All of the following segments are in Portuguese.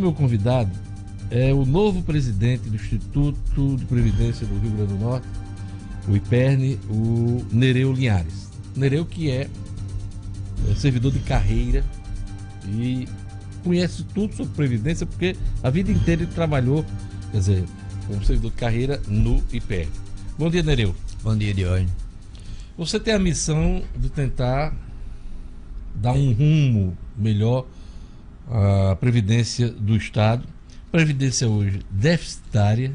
meu convidado é o novo presidente do Instituto de Previdência do Rio Grande do Norte, o IPERN, o Nereu Linhares. Nereu, que é servidor de carreira e conhece tudo sobre Previdência, porque a vida inteira ele trabalhou, quer dizer, como servidor de carreira no IPERN. Bom dia, Nereu. Bom dia, Diógenes. Você tem a missão de tentar dar um rumo melhor à Previdência do Estado. Previdência hoje deficitária.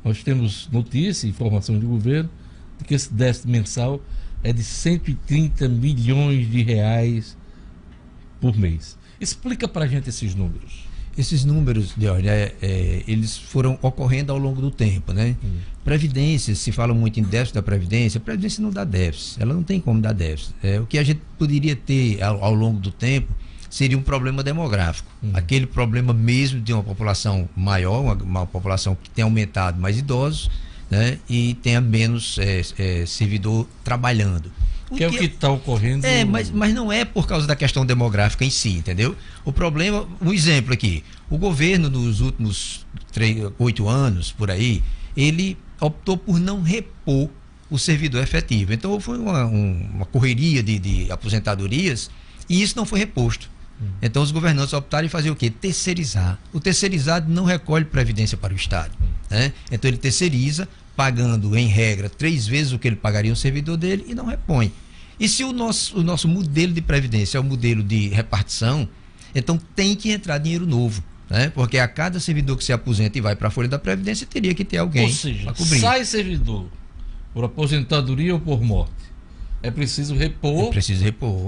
Nós temos notícia e informação de governo de que esse déficit mensal é de 130 milhões de reais por mês. Explica para a gente esses números. Esses números, Diógenes, eles foram ocorrendo ao longo do tempo, né? Previdência, se fala muito em déficit da Previdência, a Previdência não dá déficit, ela não tem como dar déficit. O que a gente poderia ter ao longo do tempo seria um problema demográfico. Aquele problema mesmo de uma população maior, uma população que tem aumentado mais idosos, né? E tenha menos servidor trabalhando. Que é o que está ocorrendo. Mas não é por causa da questão demográfica em si, entendeu? O problema, um exemplo aqui, o governo nos últimos 8 anos, por aí, ele optou por não repor o servidor efetivo. Então foi uma correria de aposentadorias e isso não foi reposto. Então os governantes optaram em fazer o quê? Terceirizar. O terceirizado não recolhe previdência para o Estado, né? Então ele terceiriza, pagando em regra 3 vezes o que ele pagaria um servidor dele e não repõe. E se o nosso modelo de previdência é o modelo de repartição, então tem que entrar dinheiro novo, né? Porque a cada servidor que se aposenta e vai para a folha da Previdência teria que ter alguém para cobrir. Sai servidor por aposentadoria ou por morte, é preciso repor.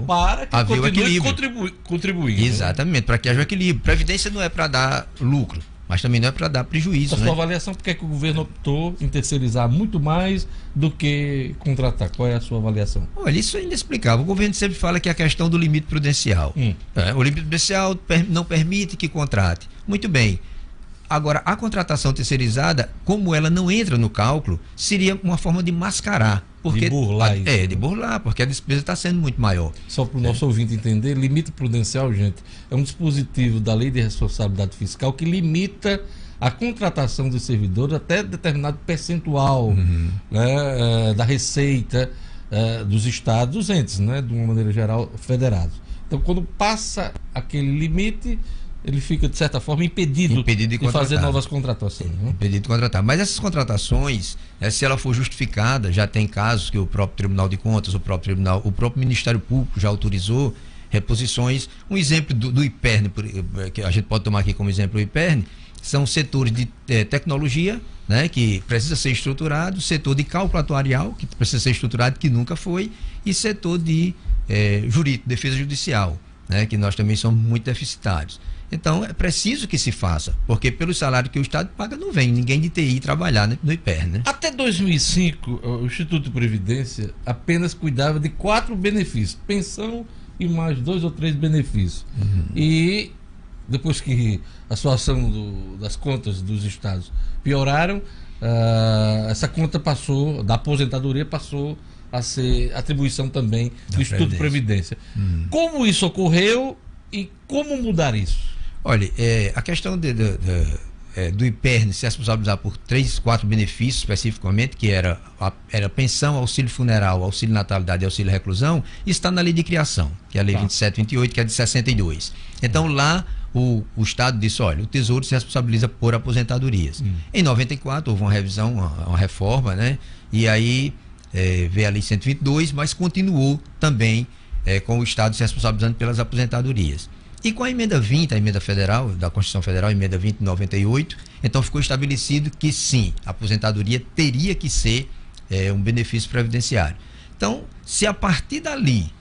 Para que haver continue contribuindo. Exatamente, para que haja equilíbrio. Previdência não é para dar lucro, mas também não é para dar prejuízo. A sua avaliação, por que é que o governo optou em terceirizar muito mais do que contratar? Qual é a sua avaliação? Olha, isso é inexplicável. O governo sempre fala que é a questão do limite prudencial. O limite prudencial não permite que contrate. Muito bem. Agora, a contratação terceirizada, como ela não entra no cálculo, seria uma forma de mascarar. De burlar isso. De burlar, porque a despesa está sendo muito maior. Só para o nosso ouvinte entender, limite prudencial, gente, é um dispositivo da Lei de Responsabilidade Fiscal que limita a contratação de servidores até determinado percentual, né, da receita dos estados, dos entes, né, de uma maneira geral, federados. Então, quando passa aquele limite, ele fica, de certa forma, impedido de fazer novas contratações. Né? Impedido de contratar. Mas essas contratações, se ela for justificada, já tem casos que o próprio Tribunal de Contas, o próprio Ministério Público já autorizou reposições. Um exemplo do IPERN, que a gente pode tomar aqui como exemplo o IPERN, são setores de tecnologia, né, que precisa ser estruturado, setor de cálculo atuarial, que precisa ser estruturado, que nunca foi, e setor de jurídico, defesa judicial, né, que nós também somos muito deficitários. Então é preciso que se faça, porque pelo salário que o Estado paga não vem ninguém de TI trabalhar no IPERN, né? Até 2005, o Instituto de Previdência apenas cuidava de 4 benefícios, pensão e mais 2 ou 3 benefícios. E depois que a situação das contas dos estados pioraram, essa conta passou, da aposentadoria passou a ser atribuição também do Instituto de Previdência. Como isso ocorreu e como mudar isso? Olha, a questão do IPERN se responsabilizar por 3, 4 benefícios especificamente, que era pensão, auxílio funeral, auxílio natalidade e auxílio reclusão, está na lei de criação, que é a lei 2728, que é de 62. Então lá o Estado disse, olha, o Tesouro se responsabiliza por aposentadorias. Em 94 houve uma revisão, uma reforma, né? E aí veio a lei 122, mas continuou também com o Estado se responsabilizando pelas aposentadorias. E com a emenda 20, a emenda federal, da Constituição Federal, a emenda 20 de 98, então ficou estabelecido que sim, a aposentadoria teria que ser um benefício previdenciário. Então, se a partir dali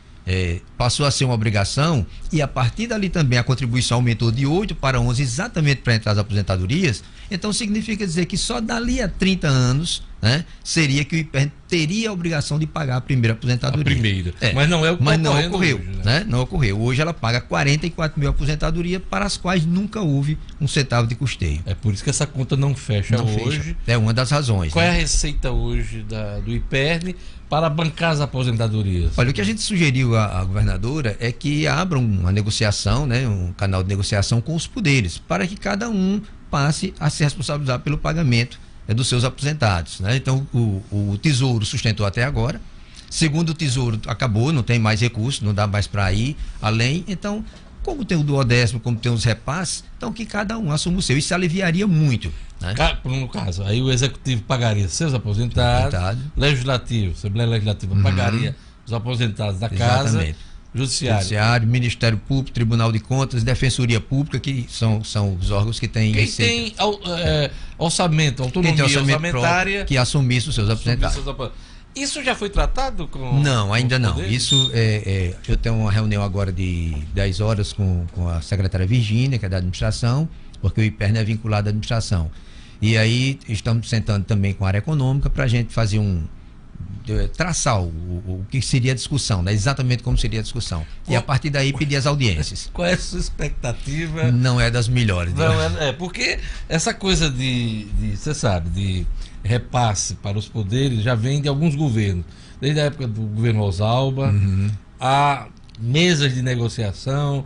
passou a ser uma obrigação, e a partir dali também a contribuição aumentou de 8 para 11 exatamente para entrar as aposentadorias, então significa dizer que só dali a 30 anos, né, seria que o IPERN teria a obrigação de pagar a primeira aposentadoria. A primeira. Mas não é o que Mas não ocorreu, hoje, né? Não ocorreu. Hoje ela paga 44 mil aposentadoria para as quais nunca houve um centavo de custeio. É por isso que essa conta não fecha hoje. Fecha. É uma das razões. Qual é né? a receita hoje do IPERN para bancar as aposentadorias? Olha, o que a gente sugeriu à governadora é que abra uma negociação, né, um canal de negociação com os poderes, para que cada um passe a se responsabilizar pelo pagamento dos seus aposentados. Né? Então, o Tesouro sustentou até agora. Segundo o Tesouro, acabou, não tem mais recurso, não dá mais para ir além. Então, como tem o duodécimo, como tem os repasses, então que cada um assuma o seu. Isso aliviaria muito. Né? No caso, aí o Executivo pagaria seus aposentados, Legislativo, Assembleia Legislativa pagaria os aposentados da Exatamente. Casa, Judiciário, Ministério Público, Tribunal de Contas, Defensoria Pública, que são os órgãos que têm quem tem orçamento, autonomia orçamentária, que assumisse os seus aposentados. Isso já foi tratado com... Não, ainda não. Poderes? Isso eu tenho uma reunião agora de 10 horas com a secretária Virgínia, que é da administração, porque o IPERN é vinculado à administração. E aí estamos sentando também com a área econômica para a gente fazer traçar o que seria a discussão, né? Exatamente como seria a discussão. E a partir daí pedir as audiências. Qual é a sua expectativa? Não é das melhores. Não, porque essa coisa você sabe, de repasse para os poderes já vem de alguns governos. Desde a época do governo Rosalba, há mesas de negociação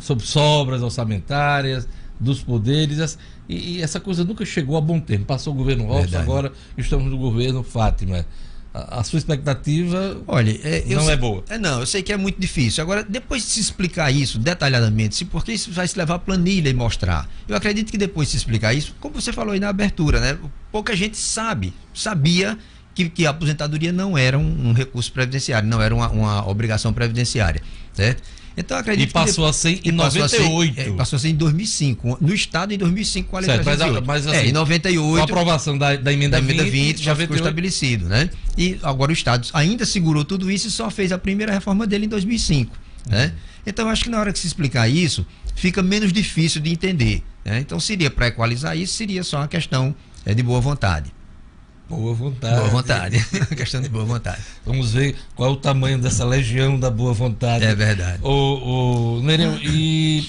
sobre sobras orçamentárias dos poderes, e essa coisa nunca chegou a bom termo. Passou o governo Robson, agora estamos no governo Fátima. A sua expectativa, olha, não é boa. Não, eu sei que é muito difícil. Agora, depois de se explicar isso detalhadamente, porque isso vai se levar a planilha e mostrar. Eu acredito que depois de se explicar isso, como você falou aí na abertura, né? Pouca gente sabia que a aposentadoria não era um recurso previdenciário, não era uma obrigação previdenciária, certo? Então, acredito e passou a ser em 98. Passou a ser em 2005. No Estado, em 2005, com a Lei 308. Mas assim, em 98... Com a aprovação da emenda 20 já ficou estabelecido, né? E agora o Estado ainda segurou tudo isso e só fez a primeira reforma dele em 2005. Né? Então, acho que na hora que se explicar isso, fica menos difícil de entender. Né? Então, seria para equalizar isso, seria só uma questão de boa vontade. Boa vontade. Boa vontade. Questão de boa vontade. Vamos ver qual é o tamanho dessa legião da boa vontade. É verdade. Nereu, e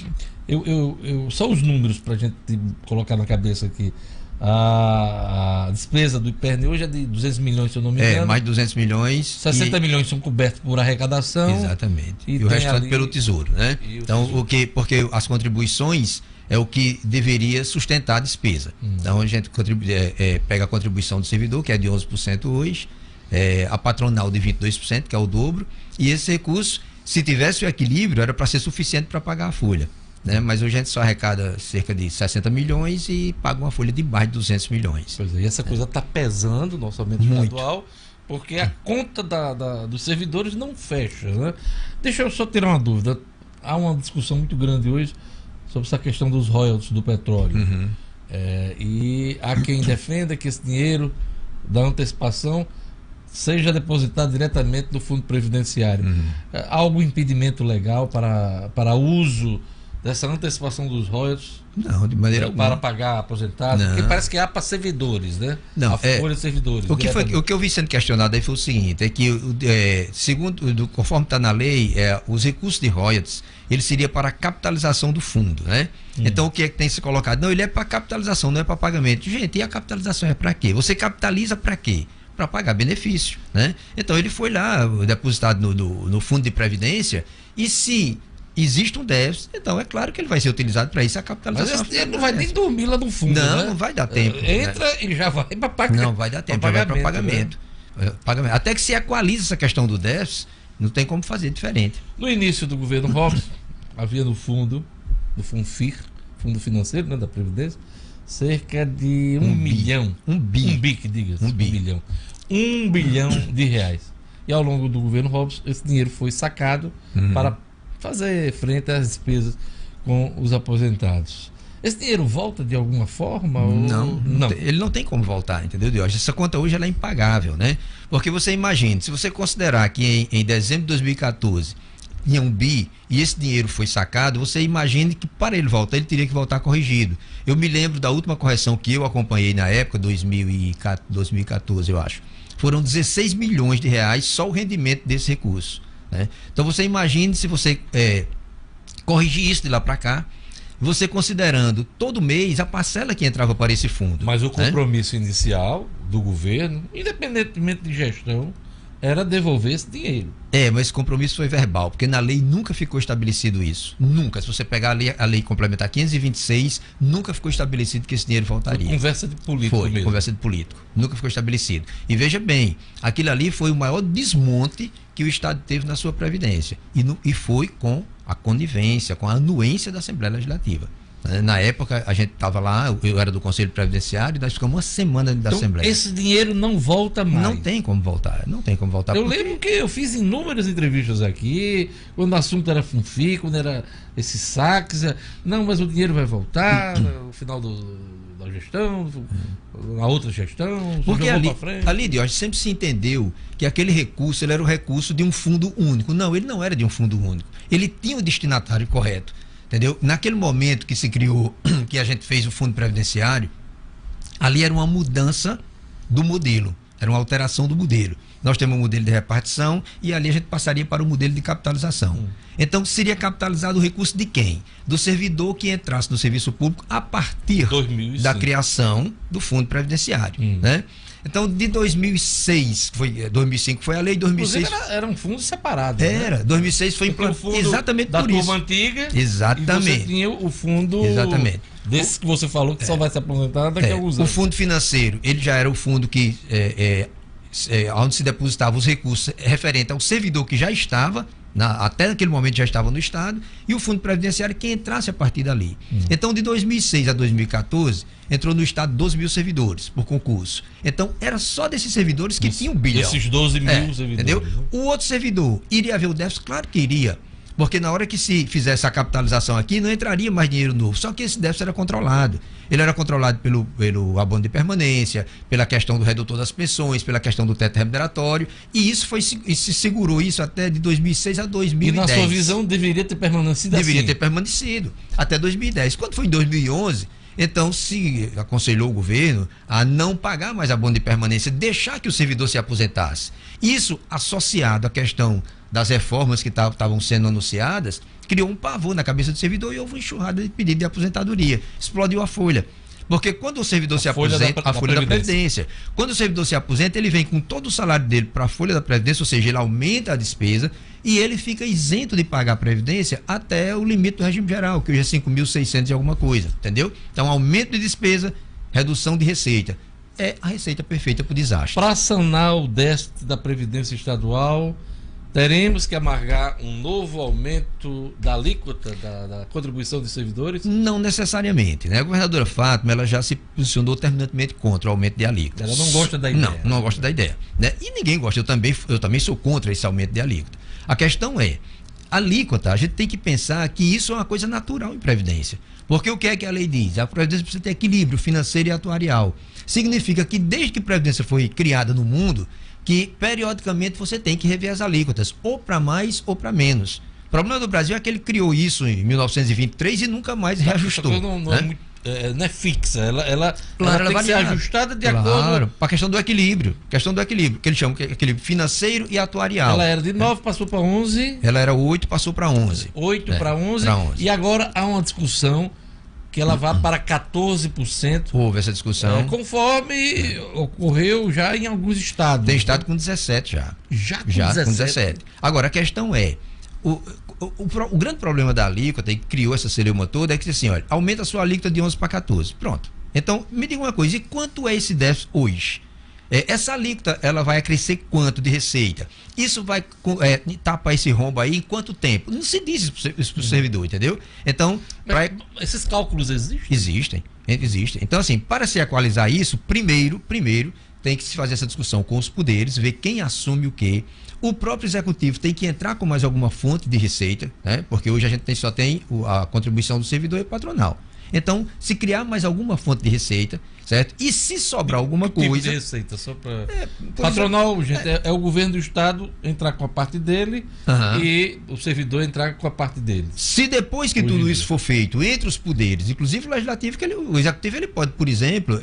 só os números para a gente colocar na cabeça aqui. A despesa do IPERN hoje é de 200 milhões, se eu não me engano. Mais de 200 milhões. 60 milhões são cobertos por arrecadação. Exatamente. E o restante pelo Tesouro, né? Então, porque as contribuições é o que deveria sustentar a despesa. Então, a gente pega a contribuição do servidor, que é de 11% hoje, a patronal de 22%, que é o dobro, e esse recurso, se tivesse o equilíbrio, era para ser suficiente para pagar a folha. Né? Mas hoje a gente só arrecada cerca de 60 milhões e paga uma folha de mais de 200 milhões. Pois é, e essa coisa está pesando no orçamento estadual, porque a conta dos servidores não fecha. Né? Deixa eu só tirar uma dúvida. Há uma discussão muito grande hoje sobre essa questão dos royalties do petróleo. E há quem defenda que esse dinheiro da antecipação seja depositado diretamente no fundo previdenciário. Há algum impedimento legal para uso dessa antecipação dos royalties? Não, de maneira alguma. Para pagar aposentados? Porque parece que há para servidores, né? Não, a folha de servidores. O que eu vi sendo questionado aí foi o seguinte, é que conforme está na lei, os recursos de royalties, ele seria para a capitalização do fundo, né? Então o que é que tem que ser colocado? Não, ele é para capitalização, não é para pagamento. Gente, e a capitalização é para quê? Você capitaliza para quê? Para pagar benefício, né? Então ele foi lá depositado no fundo de previdência, e se existe um déficit, então é claro que ele vai ser utilizado para isso, a capitalização. Mas esse dinheiro não vai nem dormir lá no fundo. Não, né? não vai dar tempo. Entra e já vai para pagamento. Não vai dar tempo, já vai para pagamento. Pagamento. Até que se equalize essa questão do déficit, não tem como fazer diferente. No início do governo Robson, havia no fundo FIR, Fundo Financeiro, né, da Previdência, cerca de 1 milhão. Um bi, que diga-se. 1 bilhão. 1 bilhão de reais. E ao longo do governo Robson, esse dinheiro foi sacado para fazer frente às despesas com os aposentados. Esse dinheiro volta de alguma forma? Não. Ele não tem como voltar, entendeu, Diógenes? Essa conta hoje ela é impagável, né? Porque você imagina, se você considerar que em dezembro de 2014 tinha um bi e esse dinheiro foi sacado, você imagine que para ele voltar, ele teria que voltar corrigido. Eu me lembro da última correção que eu acompanhei na época, 2014, eu acho. Foram 16 milhões de reais só o rendimento desse recurso, né? Então você imagine se você corrigir isso de lá para cá, você considerando todo mês a parcela que entrava para esse fundo. Mas o compromisso inicial do governo, independentemente de gestão, era devolver esse dinheiro. Mas esse compromisso foi verbal, porque na lei nunca ficou estabelecido isso. Nunca. Se você pegar a lei complementar 526, nunca ficou estabelecido que esse dinheiro voltaria. Foi conversa de político foi, mesmo. Conversa de político. Nunca ficou estabelecido. E veja bem, aquilo ali foi o maior desmonte que o Estado teve na sua Previdência. E foi com a conivência, com a anuência da Assembleia Legislativa. Na época, a gente estava lá, eu era do Conselho Previdenciário, e nós ficamos uma semana da Assembleia. Esse dinheiro não volta mais. Não tem como voltar, não tem como voltar. Eu lembro que eu fiz inúmeras entrevistas aqui, quando o assunto era FUNFI, quando era esses saques. Não, mas o dinheiro vai voltar no final da gestão, na outra gestão. Porque ali, Diógenes, sempre se entendeu que aquele recurso ele era o recurso de um fundo único. Não, ele não era de um fundo único. Ele tinha o destinatário correto. Entendeu? Naquele momento que se criou, que a gente fez o fundo previdenciário, ali era uma mudança do modelo, era uma alteração do modelo. Nós temos um modelo de repartição e ali a gente passaria para o modelo de capitalização. Então seria capitalizado o recurso de quem? Do servidor que entrasse no serviço público a partir 2005. Da criação do fundo previdenciário, né? Então, de 2006, 2005 foi a lei, 2006... Inclusive era um fundo separado. Era, né? 2006 foi implantado exatamente da por isso. turma antiga. Exatamente. E você tinha o fundo... Exatamente. Desse que você falou que só vai se aposentar daqui a alguns anos. O fundo financeiro, ele já era o fundo que... onde se depositavam os recursos referentes ao servidor que já estava... até naquele momento já estava no Estado, e o fundo previdenciário que entrasse a partir dali. Então, de 2006 a 2014, entrou no Estado 12 mil servidores por concurso. Então, era só desses servidores que tinham 1 bilhão. Esses 12 mil servidores. Entendeu? O outro servidor, iria haver o déficit? Claro que iria. Porque na hora que se fizesse a capitalização aqui, não entraria mais dinheiro novo. Só que esse déficit era controlado. Ele era controlado pelo abono de permanência, pela questão do redutor das pensões, pela questão do teto remuneratório. E isso se segurou isso até de 2006 a 2010. E na sua visão deveria ter permanecido Deveria ter permanecido até 2010. Quando foi em 2011... Então, se aconselhou o governo a não pagar mais abono de permanência, deixar que o servidor se aposentasse. Isso, associado à questão das reformas que estavam sendo anunciadas, criou um pavor na cabeça do servidor e houve uma enxurrada de pedido de aposentadoria. Explodiu a folha. Porque quando o servidor se aposenta, a folha da Previdência. Quando o servidor se aposenta, ele vem com todo o salário dele para a folha da Previdência, ou seja, ele aumenta a despesa e ele fica isento de pagar a Previdência até o limite do regime geral, que hoje é 5.600 e alguma coisa, entendeu? Então, aumento de despesa, redução de receita. É a receita perfeita para o desastre. Para sanar o déficit da Previdência Estadual, teremos que amargar um novo aumento da alíquota da contribuição dos servidores? Não necessariamente, né? A governadora Fátima, ela já se posicionou terminantemente contra o aumento de alíquota. Ela não gosta da ideia. Não gosta da ideia, né? E ninguém gosta, eu também sou contra esse aumento de alíquota. A questão é, alíquota, a gente tem que pensar que isso é uma coisa natural em Previdência. Porque o que é que a lei diz? A Previdência precisa ter equilíbrio financeiro e atuarial. Significa que desde que a Previdência foi criada no mundo, que periodicamente você tem que rever as alíquotas, ou para mais ou para menos. O problema do Brasil é que ele criou isso em 1923 e nunca mais reajustou. Não é fixa, ela claro, tem que ser ajustada de acordo com a questão do equilíbrio. Questão do equilíbrio, que eles chamam de equilíbrio financeiro e atuarial. Ela era de 9, passou para 11. Ela era 8, passou para 11. 8 para 11. E agora há uma discussão que ela vá para 14%. Houve essa discussão. Conforme ocorreu já em alguns estados. Tem estado com 17 já. Já com 17. Agora, a questão é, o grande problema da alíquota, e que criou essa celeuma toda, é que assim, olha, aumenta a sua alíquota de 11 para 14. Pronto. Então, me diga uma coisa, e quanto é esse déficit hoje? Essa alíquota, ela vai crescer quanto de receita? Isso vai tapar esse rombo aí em quanto tempo? Não se diz isso para o servidor, entendeu? Então, esses cálculos existem? Existem. Então, assim, para se equalizar isso, primeiro tem que se fazer essa discussão com os poderes, ver quem assume o quê. O próprio executivo tem que entrar com mais alguma fonte de receita, né? Porque hoje a gente só tem a contribuição do servidor e patronal. Então, se criar mais alguma fonte de receita, certo? E se sobrar alguma tipo coisa... de receita, só para... Patronal, gente, é o governo do estado entrar com a parte dele e o servidor entrar com a parte dele. Se depois que tudo isso for feito entre os poderes, inclusive o legislativo, o executivo, ele pode, por exemplo,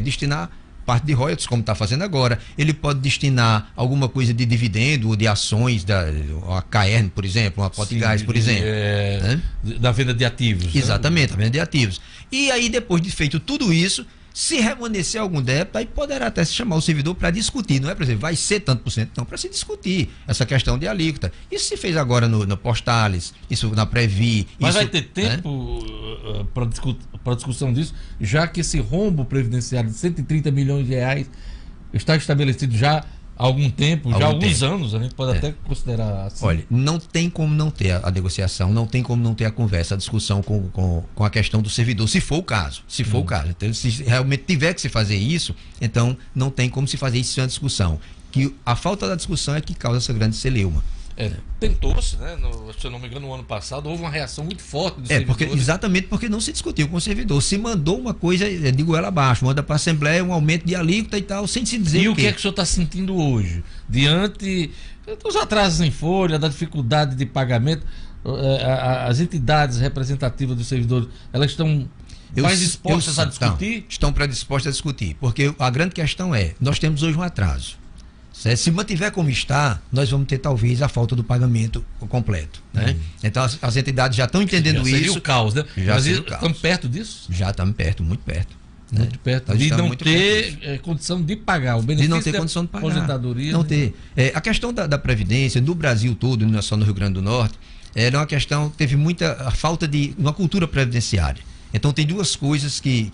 destinar parte de royalties, como está fazendo agora. Ele pode destinar alguma coisa de dividendo ou de ações, a Caern, por exemplo, uma Potigás, por exemplo. Né? Da venda de ativos. Exatamente, a venda de ativos. E aí, depois de feito tudo isso, se remanescer algum débito, aí poderá até se chamar o servidor para discutir. Não é, por exemplo, vai ser tanto por cento, não, para se discutir essa questão de alíquota. Isso se fez agora no Postales, isso na Previ. Mas isso, vai ter tempo para discussão disso, já que esse rombo previdenciário de 130 milhões de reais está estabelecido já há algum tempo, já há alguns anos, a gente pode até considerar assim. Olha, não tem como não ter a negociação, não tem como não ter a conversa, a discussão com a questão do servidor, se for o caso. Se for o caso. Então, se realmente tiver que se fazer isso, então não tem como se fazer isso sem uma discussão. Que a falta da discussão é que causa essa grande celeuma. Tentou-se, né? Se eu não me engano, no ano passado houve uma reação muito forte dos servidores. Exatamente porque não se discutiu com o servidor. Se mandou uma coisa, digo ela abaixo, manda para a Assembleia um aumento de alíquota e tal, sem se dizer. E o que é que o senhor está sentindo hoje? Diante dos atrasos em folha, da dificuldade de pagamento, as entidades representativas dos servidores, elas estão mais dispostas a discutir? Estão predispostas a discutir. Porque a grande questão é, nós temos hoje um atraso. Se mantiver como está, nós vamos ter talvez a falta do pagamento completo, né? Então as entidades já estão entendendo isso. Seria o caos, né? Mas estamos perto disso? Já estamos perto, muito perto. Muito perto. De não ter condição de pagar o benefício. De não ter condição de pagar. Aposentadoria. Não ter. A questão da Previdência no Brasil todo, não é só no Rio Grande do Norte, era uma questão, teve muita falta de uma cultura previdenciária. Então tem duas coisas que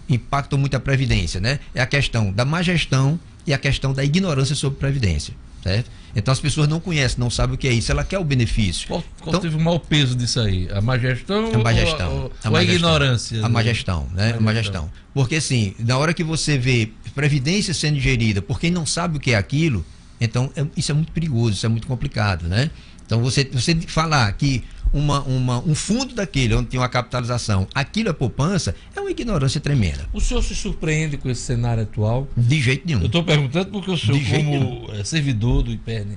impactam muito a Previdência, né? É a questão da má gestão e a questão da ignorância sobre Previdência, certo? Então as pessoas não conhecem, não sabem o que é isso, ela quer o benefício. Qual teve o maior peso disso aí? A má gestão ou a ignorância? A má gestão, né? A má gestão. Porque assim, na hora que você vê Previdência sendo gerida por quem não sabe o que é aquilo, então isso é muito perigoso, isso é muito complicado, né? Então você falar que um fundo daquele, onde tem uma capitalização, aquilo é poupança, é uma ignorância tremenda. O senhor se surpreende com esse cenário atual? De jeito nenhum. Eu estou perguntando porque o senhor, como servidor do IPERN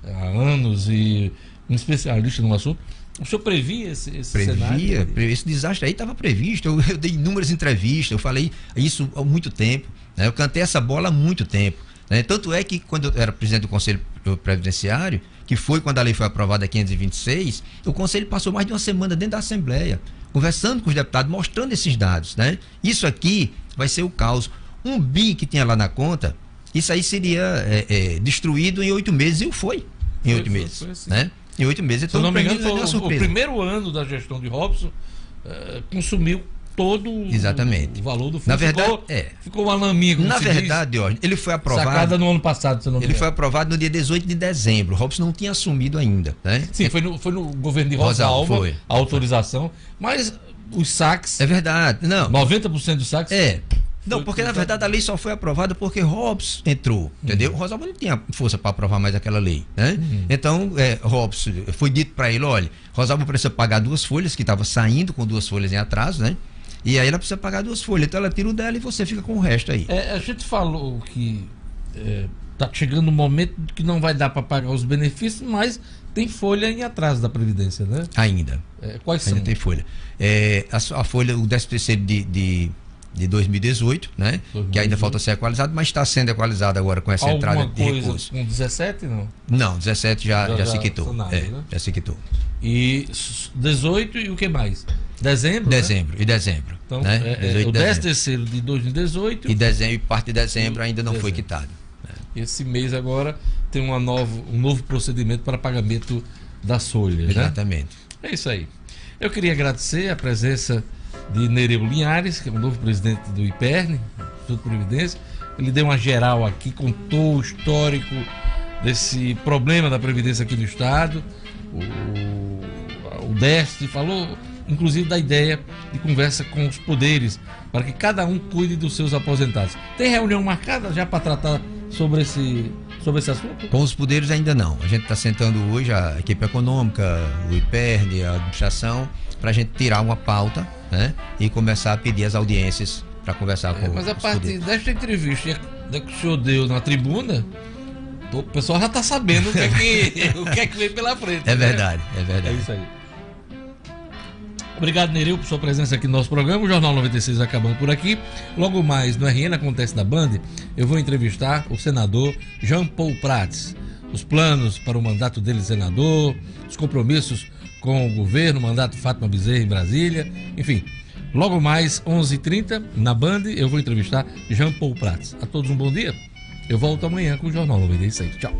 há anos e um especialista no assunto, o senhor previa esse cenário? Esse desastre aí estava previsto. Eu dei inúmeras entrevistas, eu falei isso há muito tempo, né? Eu cantei essa bola há muito tempo, né? Tanto é que quando eu era presidente do Conselho Previdenciário, que foi quando a lei foi aprovada, 526, o Conselho passou mais de uma semana dentro da Assembleia, conversando com os deputados, mostrando esses dados, né? Isso aqui vai ser o caos. Um bi que tinha lá na conta, isso aí seria destruído em 8 meses, e foi em 8 meses. Foi assim. Né? Em 8 meses. Então, se eu não me engano, o primeiro ano da gestão de Robson consumiu todo Exatamente. O valor do fundo. Na verdade, ficou uma laminha. Na verdade, ó, ele foi aprovado. Sacada no ano passado, se eu não me engano. Ele foi aprovado no dia 18 de dezembro. O Robson não tinha assumido ainda, né? Sim, foi no governo de Rosalva a autorização, mas os saques. É verdade, não. 90% dos saques. Não, porque na verdade a lei só foi aprovada porque Robson entrou, entendeu? Rosalva não tinha força para aprovar mais aquela lei, né? Então, Robson, foi dito para ele, olha, Rosalva precisa pagar 2 folhas, que estava saindo com 2 folhas em atraso, né? E aí ela precisa pagar 2 folhas, então ela tira o dela e você fica com o resto aí. A gente falou que tá chegando um momento que não vai dar para pagar os benefícios, mas tem folha em atraso da Previdência, né? Ainda. Quais são? Ainda tem folha. A folha, o 13º de 2018, né? 2018. Que ainda falta ser equalizado, mas está sendo equalizado agora com essa entrada de recursos. Com 17, não? Não, 17 já se quitou. Nada, né? Já se quitou. E 18 e o que mais? Dezembro? Dezembro, né? E dezembro. Então, né? o 13º de 2018. E dezembro, parte de dezembro ainda não foi quitado. Esse mês agora tem um novo procedimento para pagamento das folhas. Exatamente. Né? É isso aí. Eu queria agradecer a presença de Nereu Linhares, que é o novo presidente do IPERN, Instituto de Previdência. Ele deu uma geral aqui, contou o histórico desse problema da Previdência aqui no Estado, o déficit, falou inclusive da ideia de conversa com os poderes, para que cada um cuide dos seus aposentados. Tem reunião marcada já para tratar sobre esse assunto? Com os poderes ainda não. A gente está sentando hoje, a equipe econômica, o IPERN, a administração, para a gente tirar uma pauta, né? E começar a pedir as audiências para conversar com mas a os partir poderes. desta entrevista que o senhor deu na tribuna, o pessoal já está sabendo o que é que vem pela frente. É né? verdade, é É verdade. isso aí. Obrigado, Nereu, por sua presença aqui no nosso programa. O Jornal 96 acabando por aqui. Logo mais no RN Acontece da Band, eu vou entrevistar o senador Jean Paul Prats. Os planos para o mandato dele de senador, os compromissos com o governo, o mandato de Fátima Bezerra em Brasília, enfim. Logo mais, 11h30, na Band, eu vou entrevistar Jean Paul Prats. A todos um bom dia. Eu volto amanhã com o Jornal 96. Tchau.